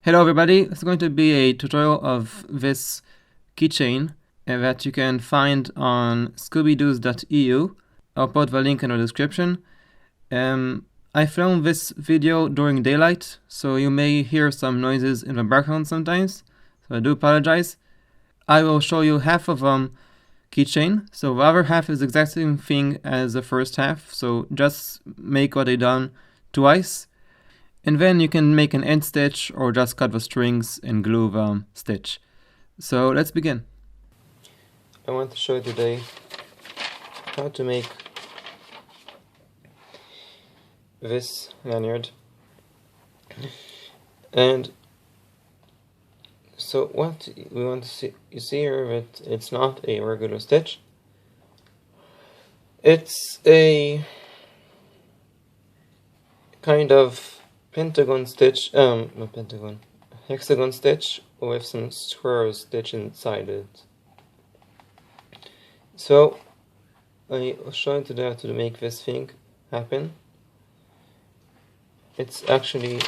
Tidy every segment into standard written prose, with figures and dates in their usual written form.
Hello everybody, this is going to be a tutorial of this keychain that you can find on scoobydoos.eu. I'll put the link in the description. I filmed this video during daylight, so you may hear some noises in the background sometimes, so I do apologize. I will show you half of keychain, so the other half is the exact same thing as the first half, so just make what I done twice. And then you can make an end stitch or just cut the strings and glue the stitch. So let's begin. I want to show you today how to make this lanyard. And so what we want to see, you see here that it's not a regular stitch. It's a kind of pentagon stitch, not pentagon, hexagon stitch with some swirl stitch inside it. So I'll show you today how to make this thing happen. It's actually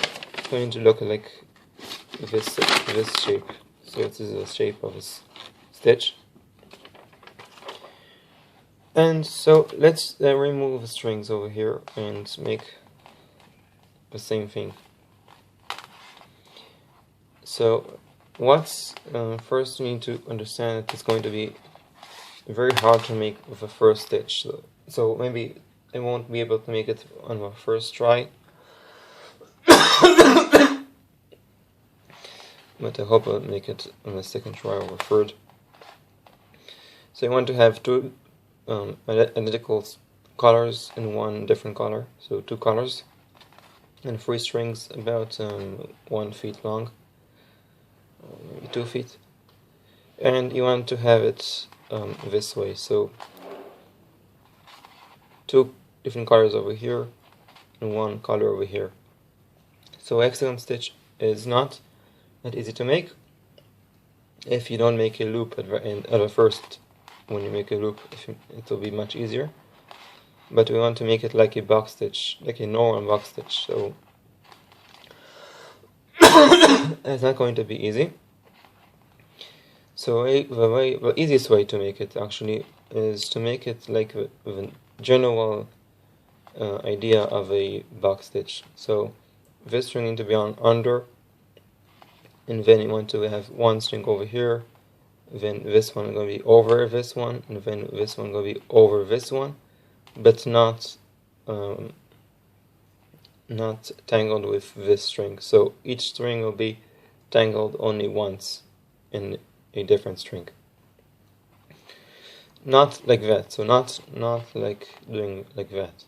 going to look like this shape. So this is the shape of this stitch. And so let's remove the strings over here and make the same thing. So what's first you need to understand that it's going to be very hard to make with the first stitch. So maybe I won't be able to make it on the first try. But I hope I'll make it on the second try or the third. So you want to have two identical colors and one different color. So two colors and 3 strings about 1 feet long, or maybe 2 feet. And you want to have it this way. So 2 different colors over here and 1 color over here. So hexagon stitch is not that easy to make if you don't make a loop at the end, at the first. When you make a loop, it will be much easier. But we want to make it like a box stitch, like a normal box stitch. So it's not going to be easy. So the easiest way to make it actually is to make it like the general idea of a box stitch. So this string needs to be on under, and then you want to have 1 string over here, then this one going to be over this one, and then this one going to be over this one, but not tangled with this string. So each string will be tangled only once in a different string. Not like that. So not like doing like that,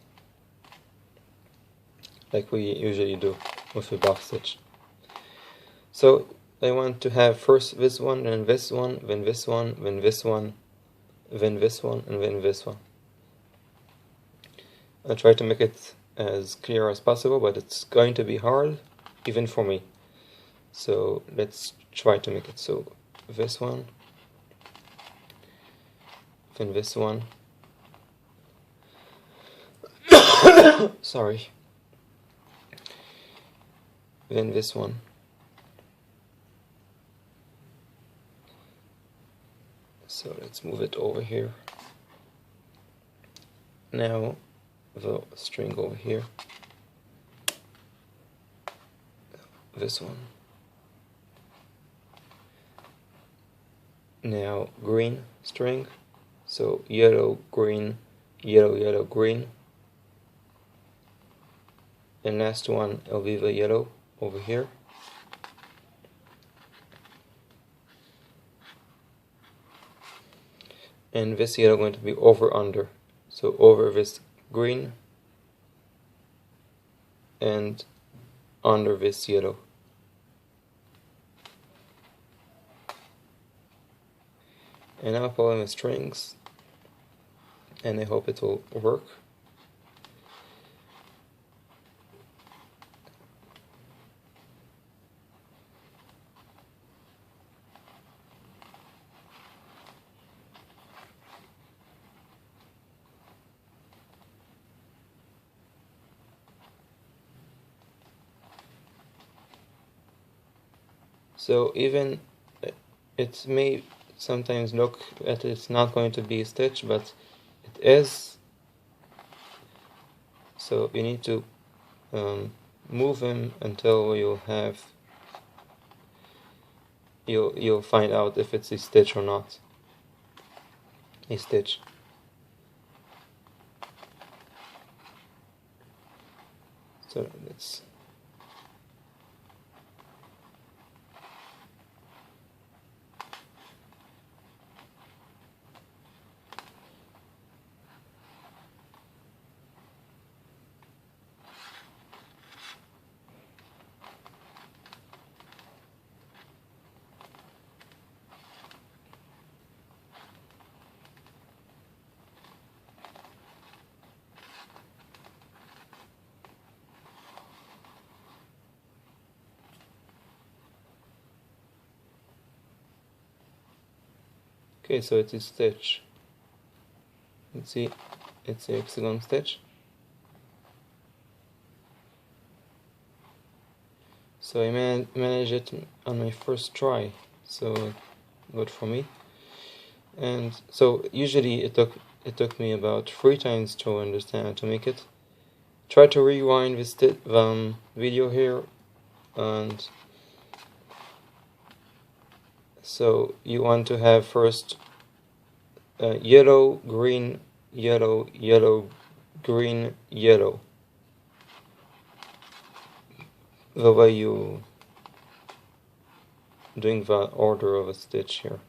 like we usually do with a box stitch. So I want to have first this one, then this one, then this one, then this one, then this one, and then this one. I'll try to make it as clear as possible, but it's going to be hard, even for me. So let's try to make it. So this one, then this one. Sorry. Then this one. So let's move it over here. Now the string over here. This one. Now green string. So yellow, green, yellow, yellow, green. And last one will be the yellow over here. And this yellow going to be over under. So over this green and under this yellow. And now following the strings, and I hope it will work. So even it may sometimes look that it's not going to be a stitch, but it is. So you need to move him until you'll find out if it's a stitch or not. A stitch. So let's okay, so it's a stitch. Let's see, it's a hexagon stitch. So I managed it on my first try, so good for me. And so usually it took me about 3 times to understand how to make it. Try to rewind this video here, and so you want to have first yellow, green, yellow, yellow, green, yellow. The way you doing the order of a stitch here.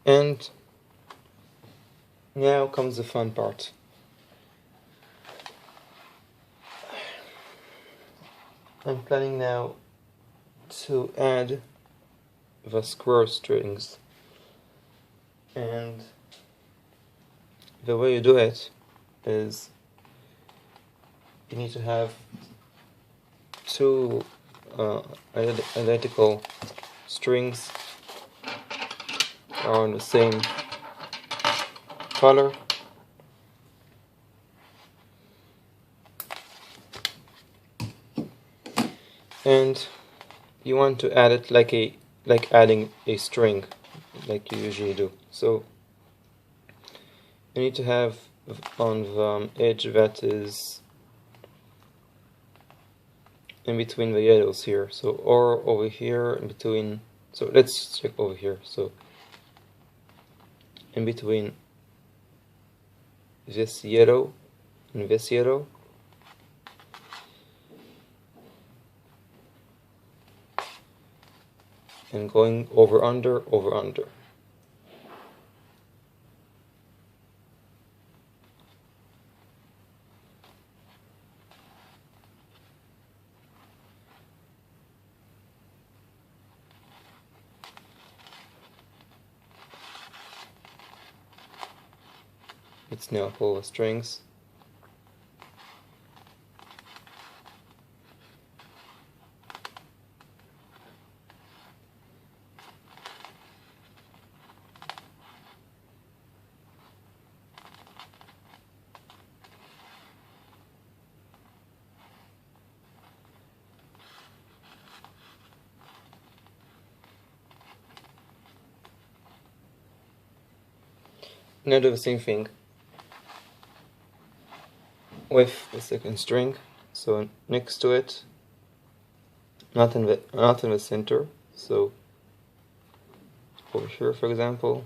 And now comes the fun part. I'm planning now to add the square strings, and the way you do it is you need to have 2 identical strings are on the same color, and you want to add it like adding a string, like you usually do. So you need to have on the edge that is in between the yellows here, so or over here in between. So let's check over here. So in between this yellow and this yellow, and going over under. It's now full of strings. Now do the same thing with the second string. So next to it, not in the center. So over here, for example,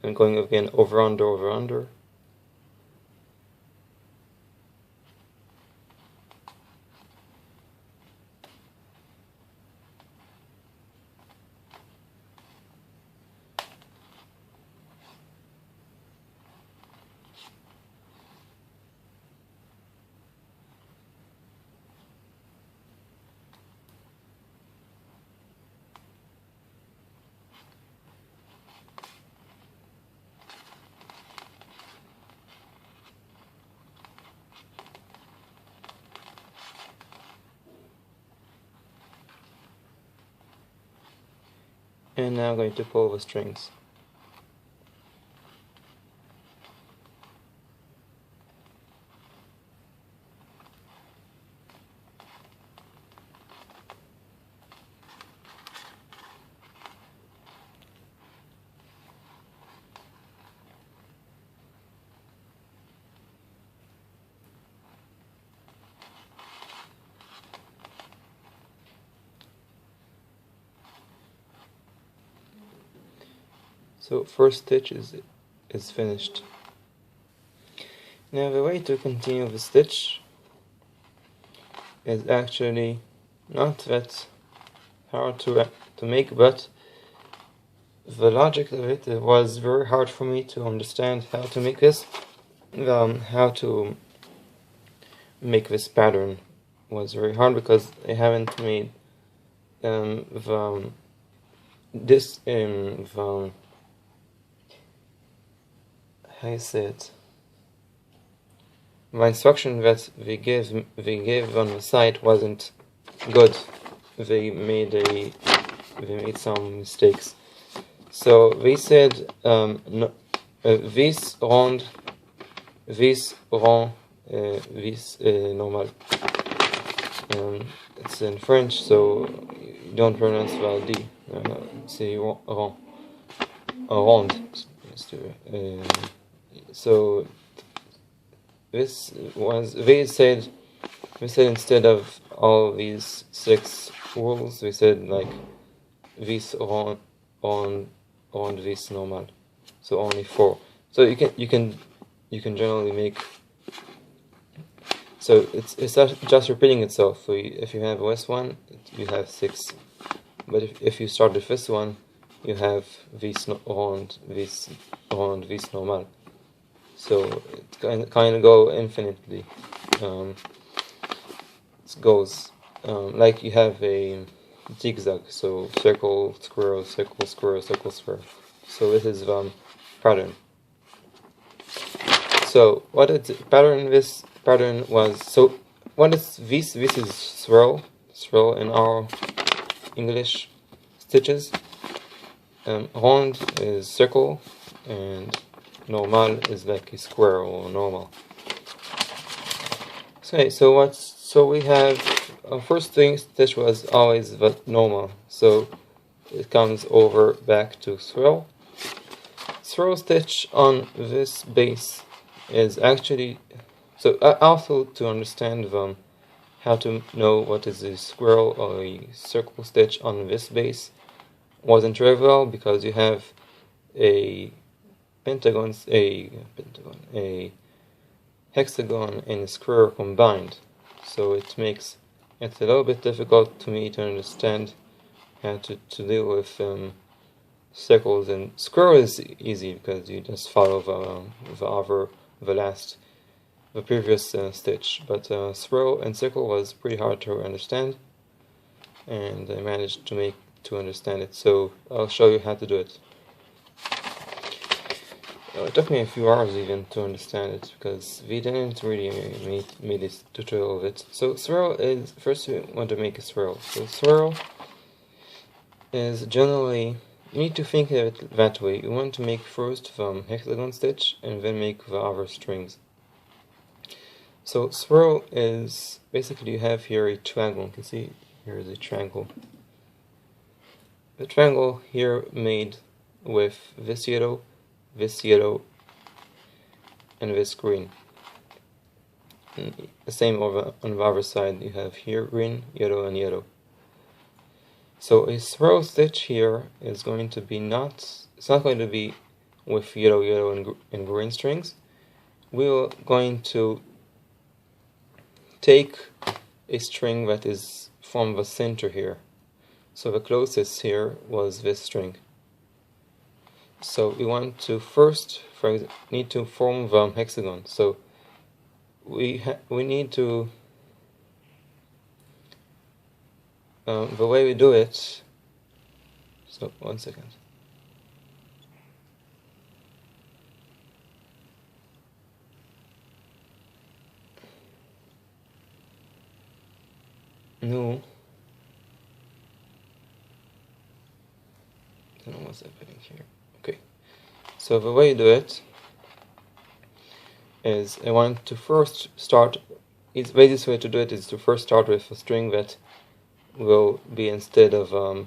and going again over under. And now I'm going to pull the strings. So first stitch is finished. Now the way to continue the stitch is actually not that hard to make, but the logic of it was very hard for me to understand how to make this. How to make this pattern was very hard because I haven't made how you say it. The instruction that they gave on the site wasn't good. They made some mistakes. So they said no, vis rond, vis rond, vis normal. It's in French, so you don't pronounce the D. C'est rond, rond. So this was they said instead of all these 6 rules, we said like vis rond, vis normal. So only 4. So you can generally make. So it's just repeating itself. So if you have this one, you have 6. But if you start with this one, you have vis rond, vis normal. So it kind of go infinitely. It goes like you have a zigzag. So circle, square, circle, square, circle, square. So this is pattern. So what is pattern? This pattern was, so what is this? This is swirl in our English stitches. Rond is circle, and normal is like a square or normal. Okay, so we have first thing stitch was always the normal, so it comes over back to swirl. Swirl stitch on this base is actually, so also to understand how to know what is a swirl or a circle stitch on this base wasn't trivial, because you have a pentagon, a hexagon and a square combined, so it makes it a little bit difficult to me to understand how to deal with circles. And square is easy because you just follow the previous stitch, but swirl and circle was pretty hard to understand, and I managed to understand it, so I'll show you how to do it. It took me a few hours even to understand it, because we didn't really make this tutorial of it. So swirl is, first we want to make a swirl. So swirl is generally, you need to think of it that way. You want to make first the hexagon stitch and then make the other strings. So swirl is, basically you have here a triangle. You can see here is a triangle. The triangle here made with this yellow, and this green. And the same over on the other side, you have here green, yellow, and yellow. So a swirl stitch here is going to be it's not going to be with yellow, and green strings. We're going to take a string that is from the center here. So the closest here was this string. So we want to first, need to form the hexagon. So we need to, the way we do it, so 1 second. No. don't know what's happening here. Okay, so the way you do it is I want to first start. The easiest way to do it is to first start with a string that will be instead of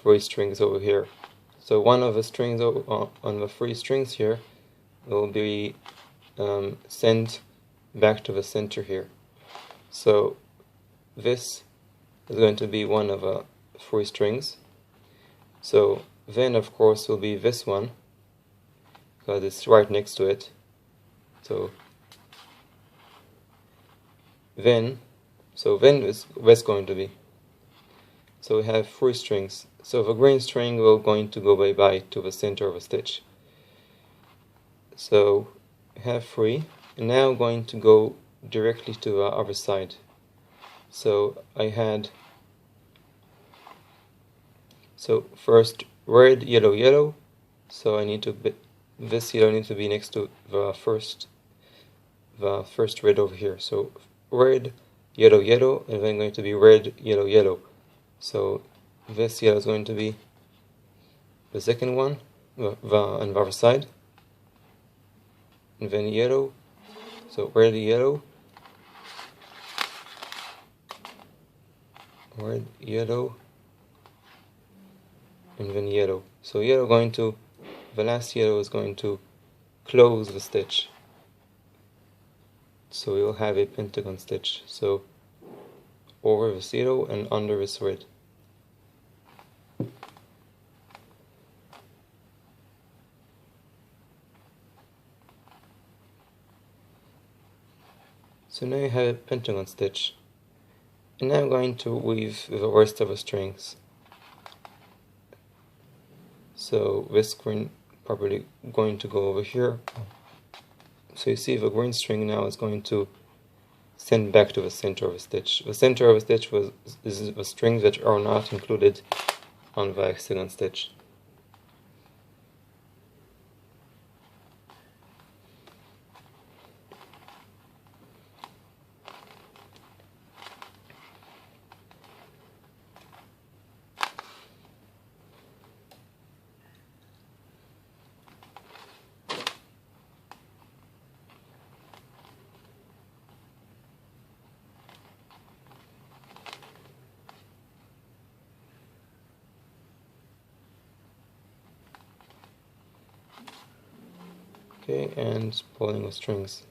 3 strings over here. So one of the strings on the 3 strings here will be sent back to the center here. So this is going to be one of the 3 strings. So then of course will be this one, because it's right next to it. So then is what's going to be. So we have 3 strings. So the green string will going to go bye-bye to the center of a stitch. So we have 3, and now I'm going to go directly to the other side. So I had, so first red, yellow, yellow. So I need to this yellow needs to be next to the first red over here. So red, yellow, yellow, and then going to be red, yellow, yellow. So this yellow is going to be the second one on the other side, and then yellow. So red, yellow, red, yellow, and then yellow. So yellow going to, the last yellow is going to close the stitch. So we'll have a pentagon stitch. So over this yellow and under this red. So now you have a pentagon stitch. And now I'm going to weave the rest of the strings. So this green probably going to go over here. So you see the green string now is going to send back to the center of the stitch. The center of the stitch is the strings that are not included on the hexagon stitch. Okay, and pulling the strings.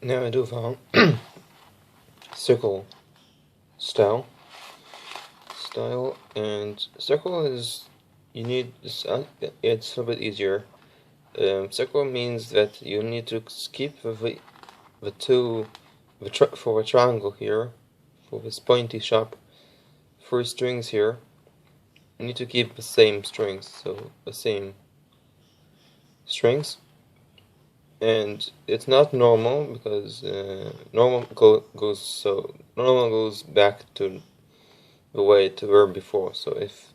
Now I do the circle style, and circle is, you need, it's a little bit easier. Circle means that you need to skip for the triangle here, for this pointy sharp 3 strings here. You need to keep the same strings, so the same strings. And it's not normal, because normal goes back to the way it were before. So if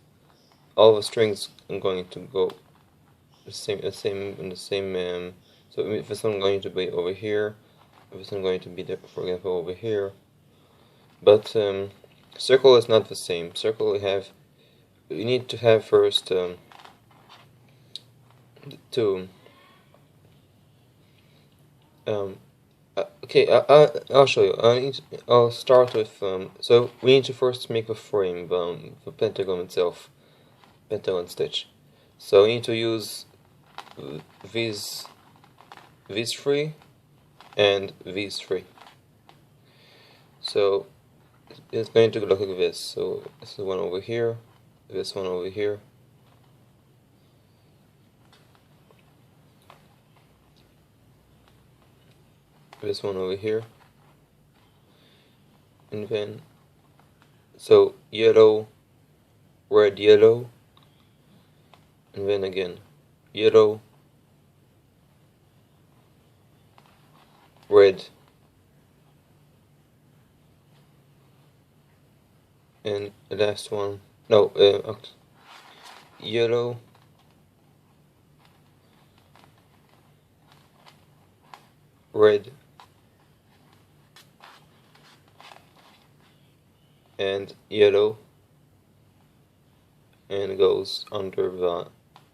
all the strings are going to go the same, so if this one going to be over here, if this one going to be there, for example, over here. But circle is not the same. Circle you need to have first okay, I'll show you. I'll start with, so we need to first make the frame, the pentagon itself, pentagon stitch. So we need to use these 3 and these 3. So it's going to look like this. So this is one over here, this one over here, this one over here, and then so yellow, red, yellow, and then again yellow, red, and the last one, no, yellow, red, and yellow, and goes under the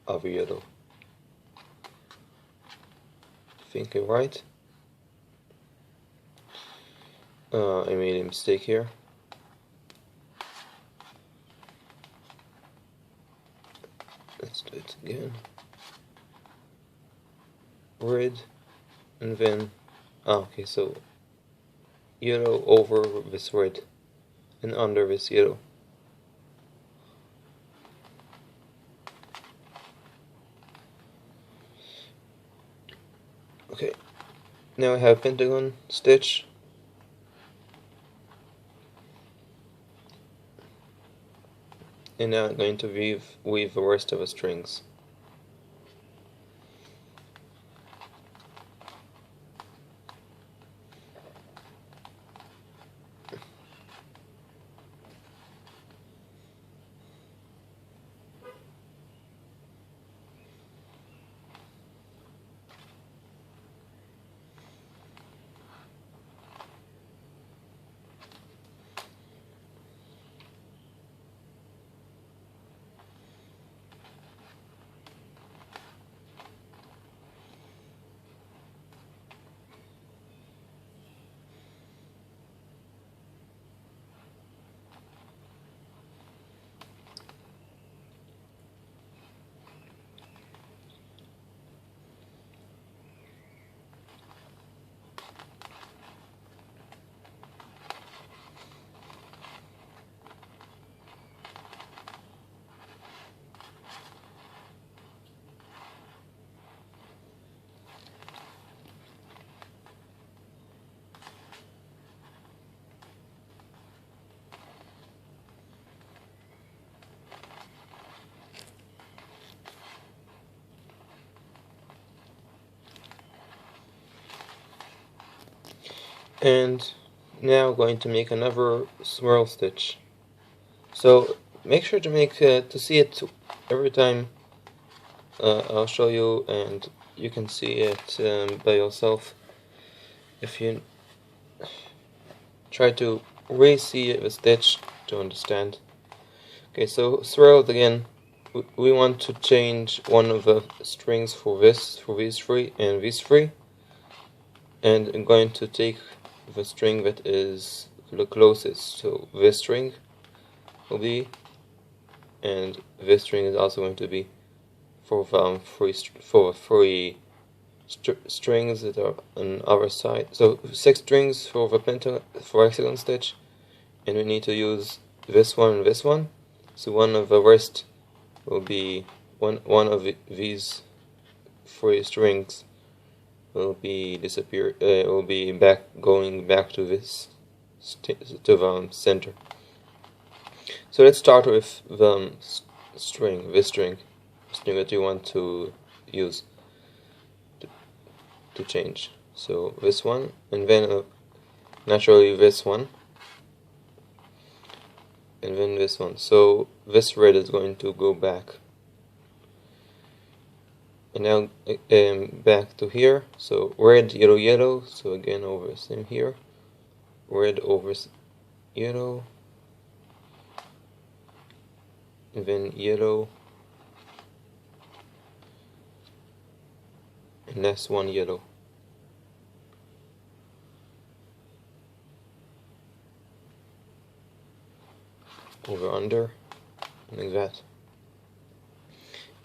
other yellow. Think I'm right? I made a mistake here. Let's do it again. Red, and then okay, so yellow over this red and under this yellow. Okay, now I have pentagon stitch. And now I'm going to weave the rest of the strings. And now going to make another swirl stitch. So make sure to make to see it every time. I'll show you, and you can see it by yourself if you try to re-see the stitch to understand. Okay, so swirl again. We want to change one of the strings for these three and these three, and I'm going to take the string that is the closest. So this string will be, and this string is also going to be for three strings that are on our side. So 6 strings for the penta for hexagon stitch, and we need to use this one and this one. So one of the rest will be one of these 3 strings will be will be going back to this to the center. So let's start with the string, this string that you want to use to change. So this one, and then naturally this one, and then this one. So this red is going to go back. And now back to here. So red, yellow, yellow. So again over the same here. Red over yellow. And then yellow. And last one yellow. Over under. Like that.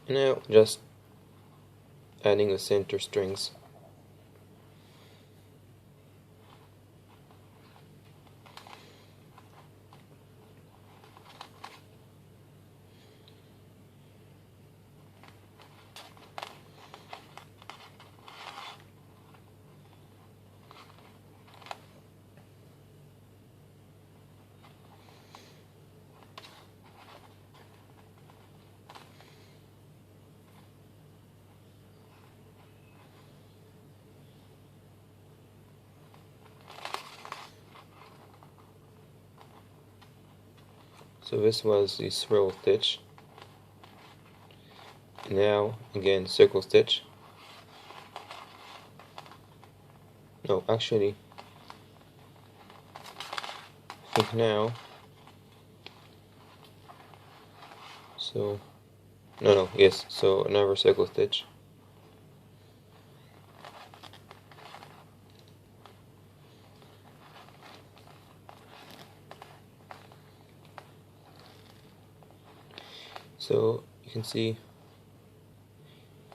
And now just adding the center strings. So this was the swirl stitch. Now again circle stitch. No, actually, I think now. So no, yes. So another circle stitch. So you can see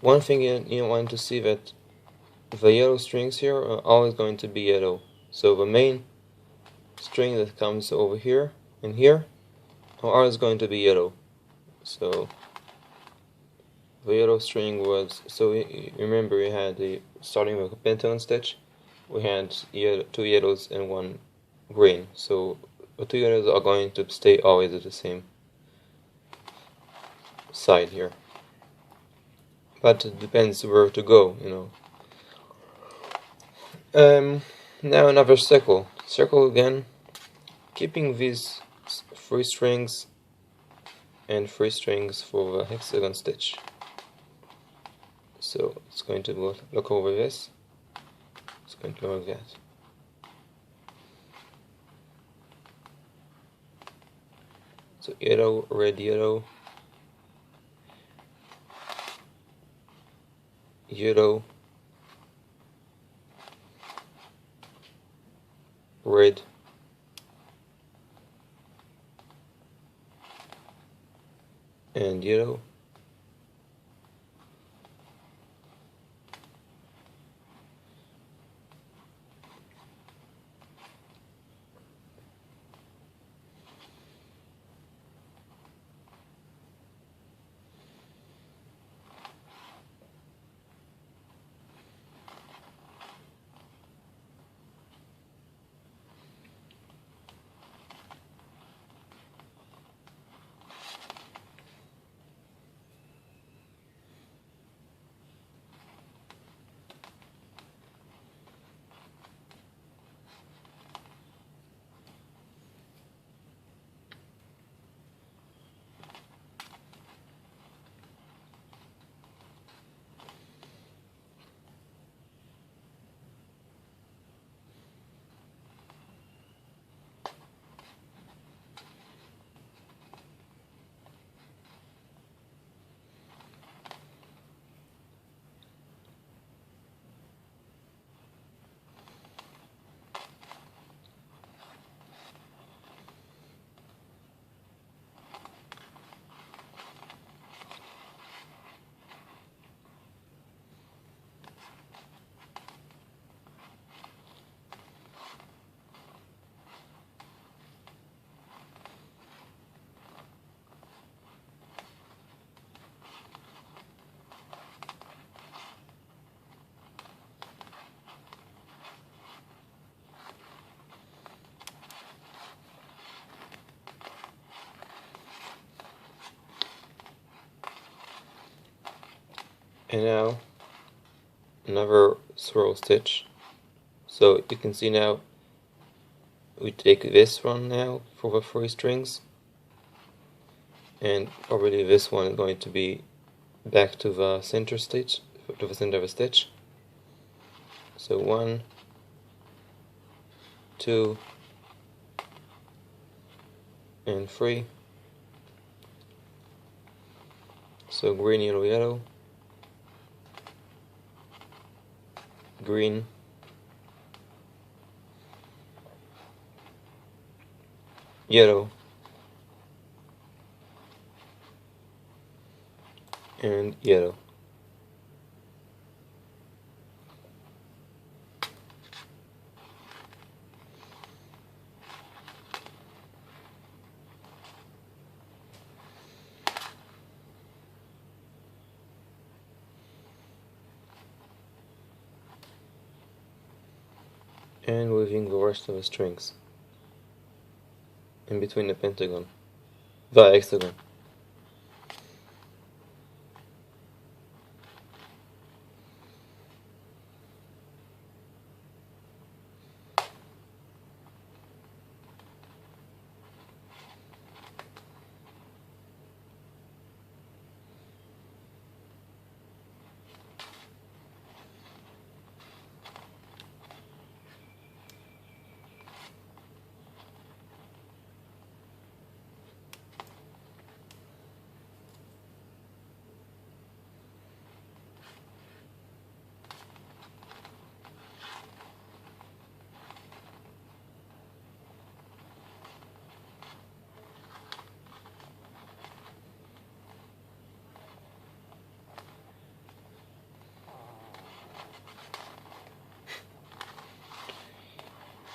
one thing you want to see that the yellow strings here are always going to be yellow. So the main string that comes over here and here are always going to be yellow. So the yellow string was, so remember we had starting with a Penta stitch, we had two yellows and one green. So the two yellows are going to stay always at the same side here. But it depends where to go, you know. Now another circle. Circle again, keeping these 3 strings and 3 strings for the hexagon stitch. So it's going to look over this. It's going to look like that. So yellow, red, yellow, yellow, red, and yellow. And now another swirl stitch. So you can see now we take this one now for the 3 strings, and probably this one is going to be back to the center stitch, to the center of the stitch. So 1, 2, and 3. So green, yellow, yellow, green, yellow, and yellow. And weaving the rest of the strings in between the hexagon.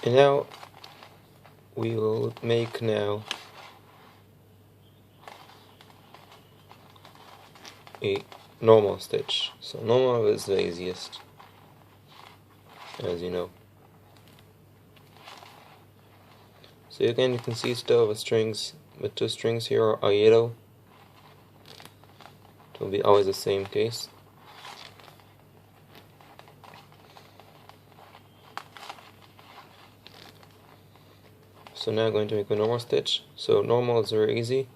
And now we will make now a normal stitch. So normal is the easiest, as you know. So again, you can see still the strings, the two strings here are yellow. It will be always the same case. So now I'm going to make a normal stitch. So normal is very easy.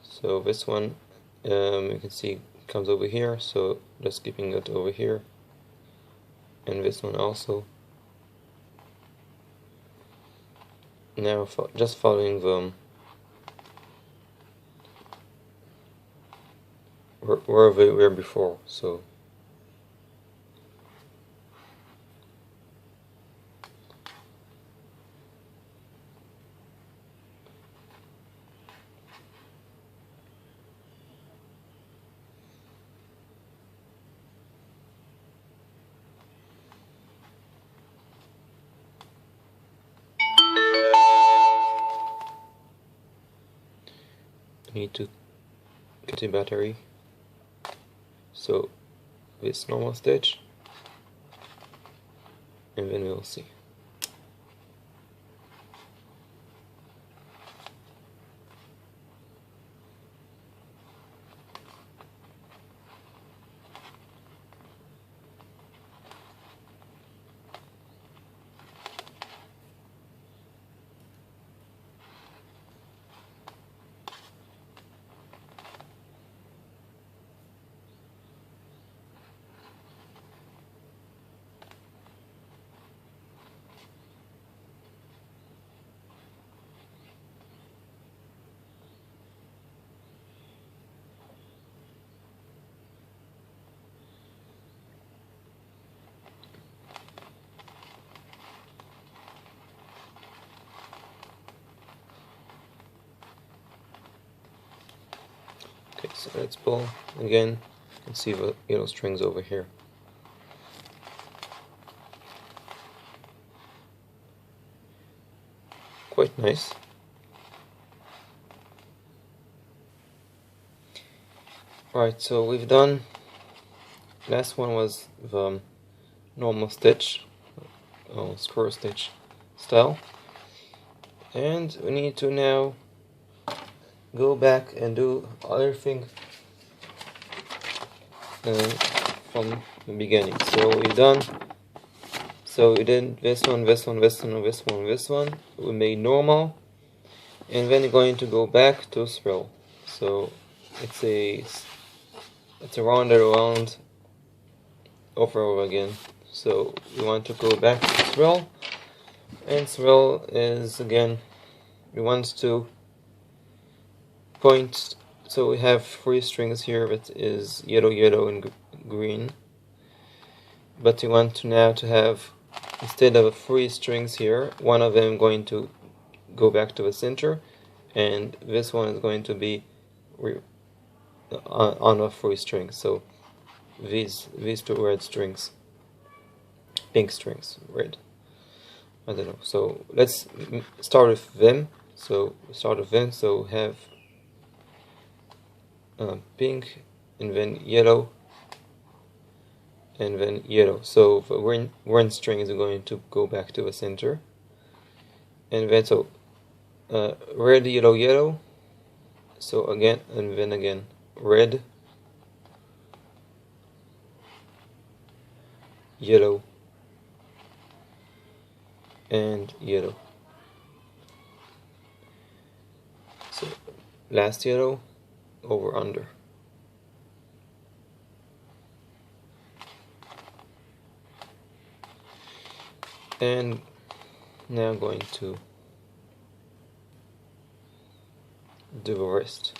So this one, you can see comes over here, so just keeping it over here. And this one also. Now just following them where they were before. So I need to get a battery. So this normal stitch, and then we'll see. Okay, so let's pull again. You can see the yellow strings over here. Quite nice. Alright, so we've done, last one was the normal stitch, square stitch style, and we need to now go back and do other thing from the beginning. So we've done, so we did this one, this one, this one, this one, this one. We made normal, and then we're going to go back to swirl. So it's a round and round over again. So we want to go back to swirl, and swirl is again, we want to point. So we have 3 strings here that is yellow, yellow, and green. But we want to now to have, instead of 3 strings here, one of them going to go back to the center, and this one is going to be on a 3 strings. So these 2 red strings, pink strings, red. I don't know. So let's start with them. So start with them. So have pink, and then yellow, and then yellow. So the one string is going to go back to the center, and then so red, yellow, yellow. So again, and then again, red, yellow, and yellow. So last yellow, over under. And now I'm going to do the rest.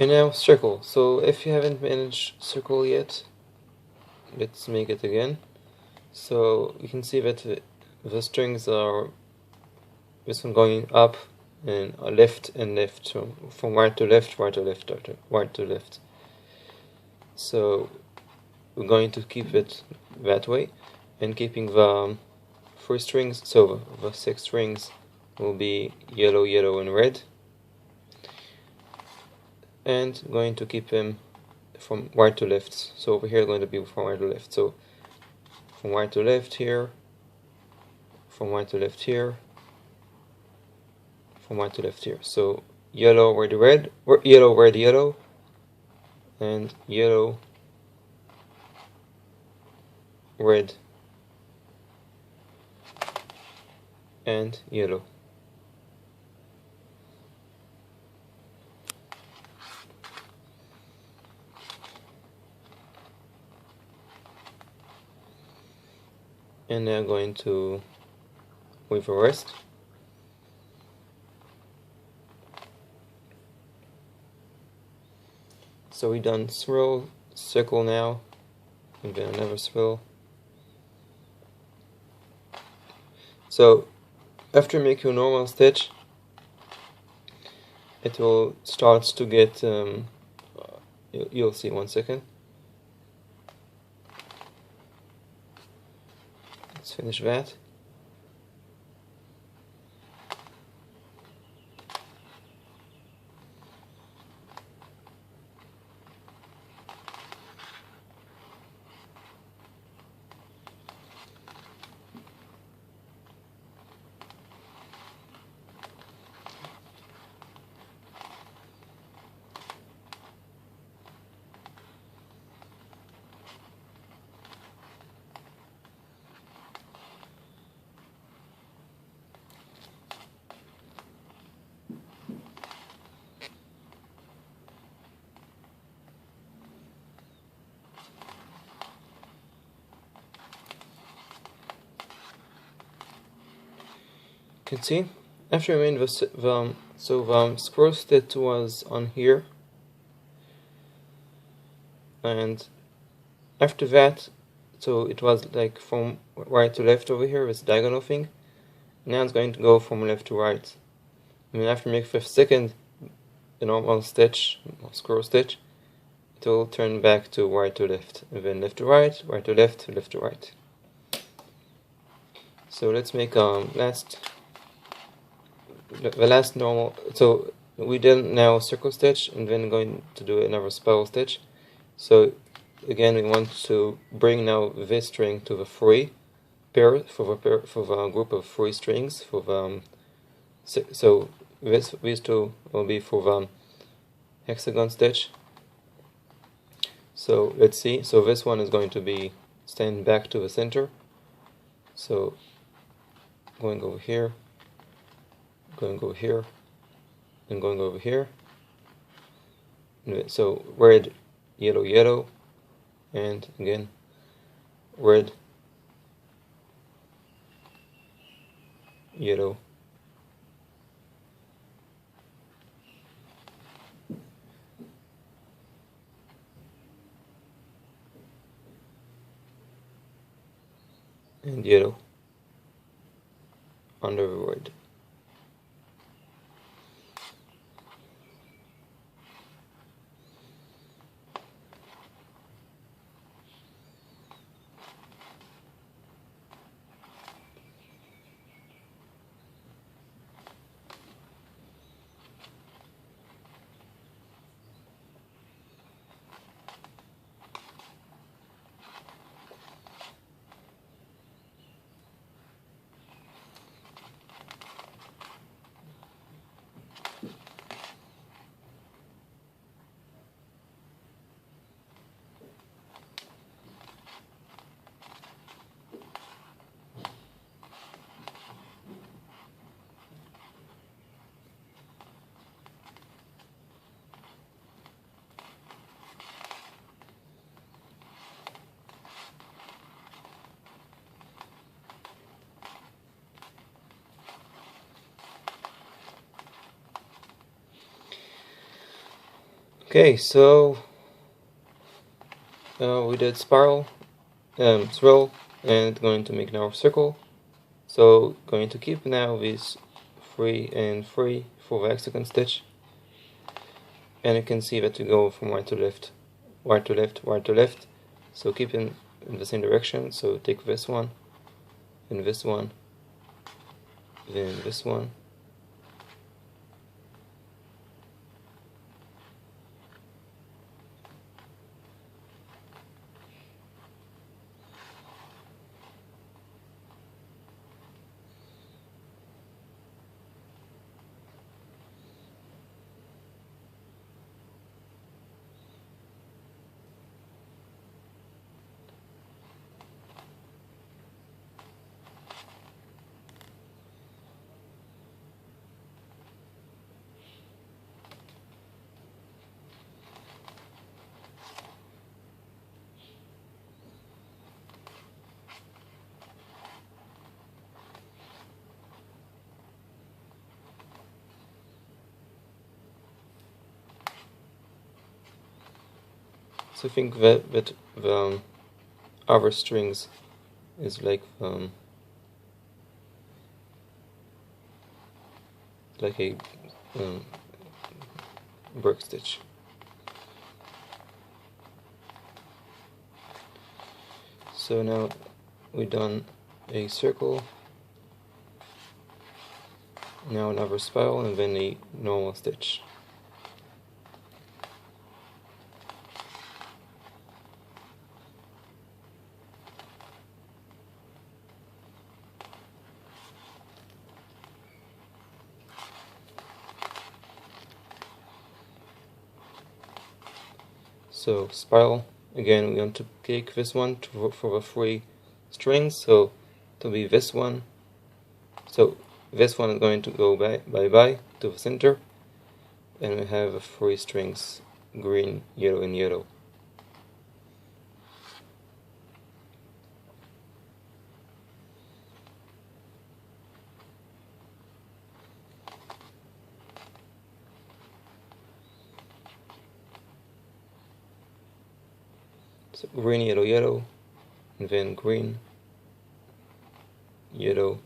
And now circle. So if you haven't managed circle yet, let's make it again. So you can see that the strings are this one going up and left and left, from right to left, right to left, right to left. So we're going to keep it that way, and keeping the 3 strings, so the 6 strings will be yellow, yellow, and red, and going to keep them from right to left. So over here going to be from right to left. So from right to left here, from right to left here, from right to left here. So yellow, red, red, yellow, red, yellow, and yellow, red, and yellow. And now going to with the rest. So we done swirl, circle now, and then another swirl. So after making a normal stitch, it will start to get, you'll see 1 second. Let's finish that. You can see after I made the scroll stitch was on here, and after that, so it was like from right to left over here, this diagonal thing. Now it's going to go from left to right. And then after make the second normal stitch, scroll stitch, it will turn back to right to left, and then left to right, right to left, left to right. So let's make the last normal. So we did now circle stitch, and then going to do another spiral stitch. So again, we want to bring now this string to the 3 pair for the group of 3 strings for the so these 2 will be for the hexagon stitch. So let's see. So this one is going to be stand back to the center. So going over here, going over here, and going over here. So red, yellow, yellow, and again red, yellow, and yellow under the red. Okay, so we did spiral, swirl, and going to make now a circle. So going to keep now this free and free for the hexagon stitch, and you can see that you go from right to left, right to left, right to left. So keep in the same direction. So take this one, and this one, then this one. So I think that the other strings is like a brick stitch. So now we've done a circle, now another spiral, and then a normal stitch. So spiral, again we want to pick this one for the three strings, so to be this one. So this one is going to go bye to the center, and we have three strings, green, yellow, and yellow. So green, yellow, yellow, and then green, yellow,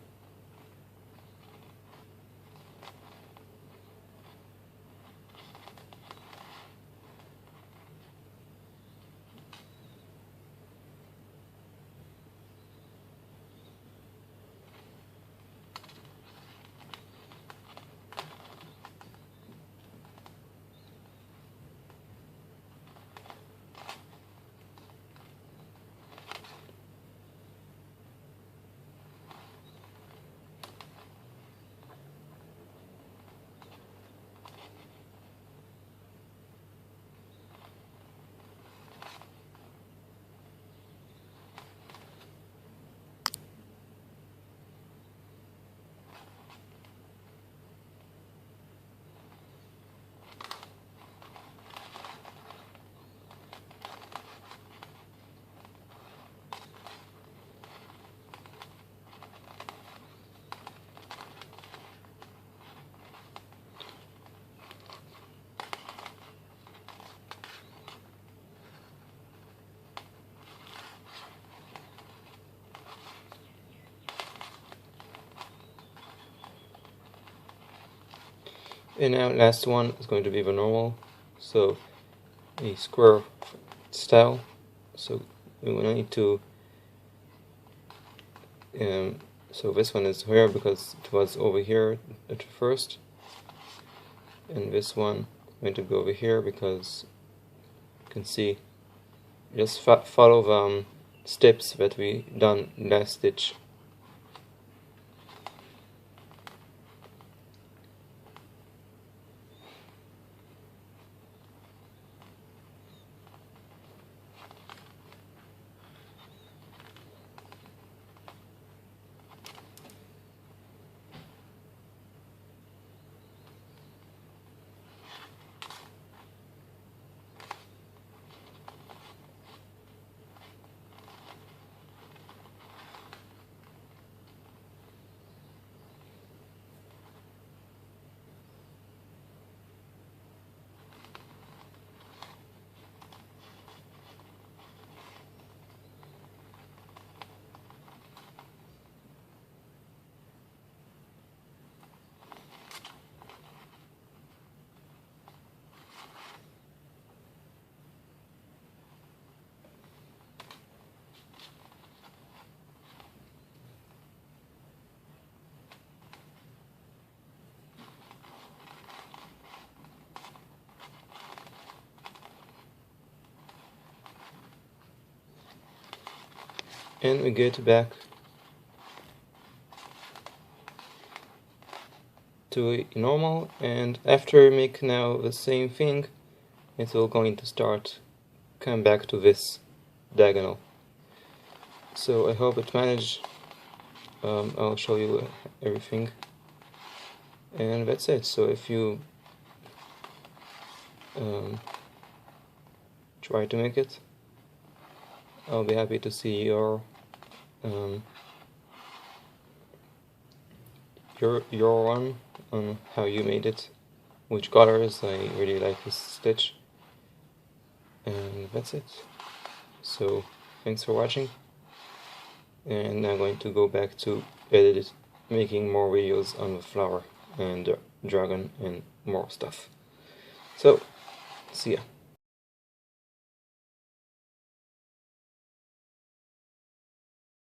and now last one is going to be the normal. So a square style. So we will need to so this one is here because it was over here at first, and this one is going to go over here because you can see just follow the steps that we done last stitch. and we get back to a normal, and after we make now the same thing, it will going to start come back to this diagonal. So I hope it managed. I'll show you everything, and that's it. So if you try to make it, I'll be happy to see your one on how you made it, which colors. I really like this stitch, and that's it. So thanks for watching, and I'm going to go back to edit it, making more videos on the flower and the dragon and more stuff. So see ya.